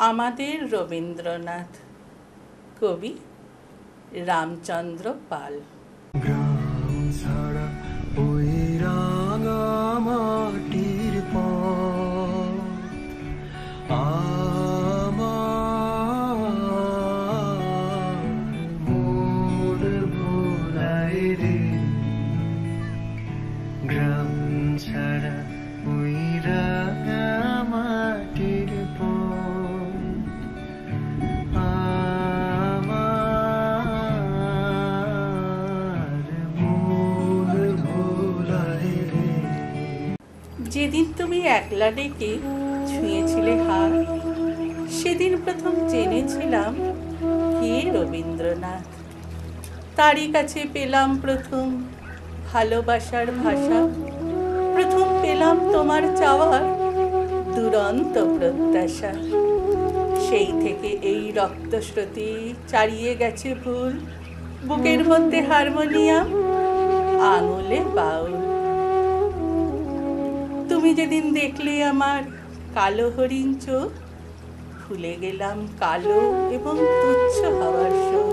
আমাদের রবীন্দ্রনাথ। কবি রামচন্দ্র পাল। গ্রাম ছাড়া ওই রাঙা মাটির পথ আমার মন ভোলায় রে। গ্রাম ছাড়া ওই রাঙা মাটির পথ যেদিন তুমি একলা ডেকে ছুঁয়েছিলে হাত, সেদিন প্রথম জেনেছিলাম কে রবীন্দ্রনাথ। তারই কাছে পেলাম প্রথম ভালোবাসার ভাষা, প্রথম পেলাম তোমার চাওয়ার দুরন্ত প্রত্যাশা। সেই থেকে এই রক্তস্রোতে চারিয়ে গেছে ভুল, বুকের মধ্যে হারমোনিয়াম, আঙুলে বাউল। তুমি যেদিন দেখলে আমার কালো হরিণ চোখ, ভুলে গেলাম কালো এবং তুচ্ছ হওয়ার শোক।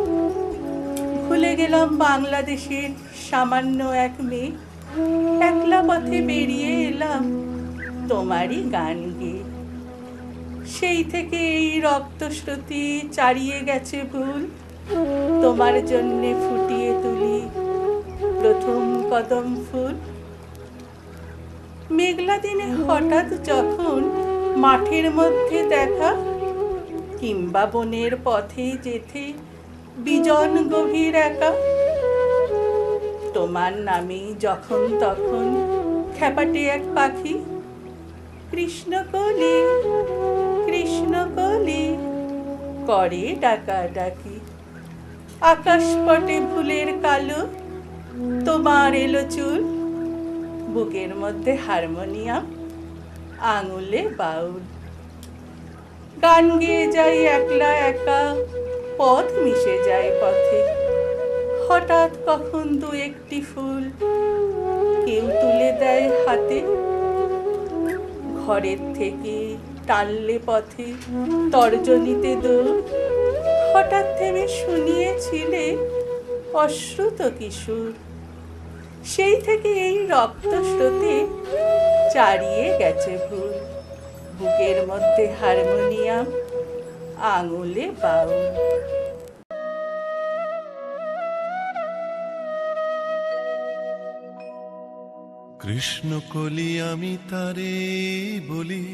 ভুলে গেলাম বাংলাদেশের সামান্য এক মেয়ে, একলা পথে বেরিয়ে এলাম তোমারই গান গেয়ে। সেই থেকে এই রক্তস্রোতে চারিয়ে গেছে ভুল, তোমার জন্যে ফুটিয়ে তুলি প্রথম কদম ফুল। মেঘলা দিনে হঠাৎ যখন মাঠের মধ্যে দেখা, কিংবা বনের পথে যেতে বিজন গভীর একা, তোমার নামে যখন তখন খ্যাপাটে এক পাখি কৃষ্ণকলি কৃষ্ণকলি করে ডাকাডাকি। আকাশপটে ফুলের কালো, তোমার এলো চুল, বুকের মধ্যে হারমোনিয়াম, আঙুলে বাউল। গান গেয়ে যাই একলা একা, পথ মিশে যায় পথে। হঠাৎ কখন দু একটি ফুল কেউ তুলে দেয় হাতে। ঘরের থেকে টানলে পথে তর্জনীতে দোল, হঠাৎ থেমে শুনিয়েছিলে অশ্রুত কিশোর। সেই থেকে এই রক্তস্রোতে চারিয়ে গেছে ভুল, বুকের মধ্যে হারমোনিয়াম, আঙুলে বাউল। কৃষ্ণকলি আমি তারে বলি,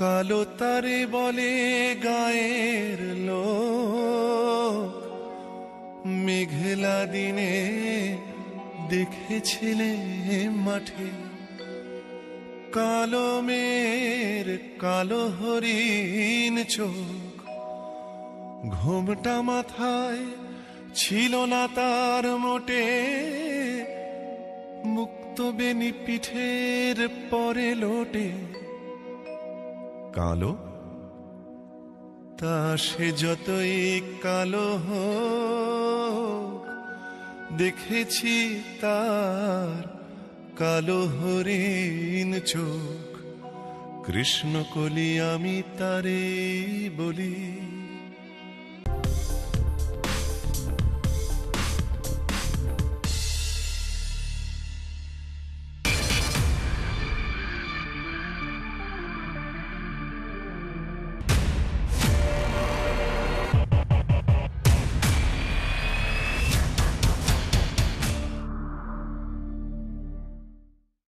কালো তারে বলে গায়ের লোক। মেঘলা দিনে দেখেছিলে মাঠে কালো মেয়ের কালো হরিণ চোখ। ঘোমটা মাথায় ছিল না তার মোটে, মুক্ত বেনি পিঠের পরে লোটে। কালো তা সে যতই কালো হোক, দেখেছি তার কালো হরিণ চোখ। কৃষ্ণকলি আমি তারে বলি।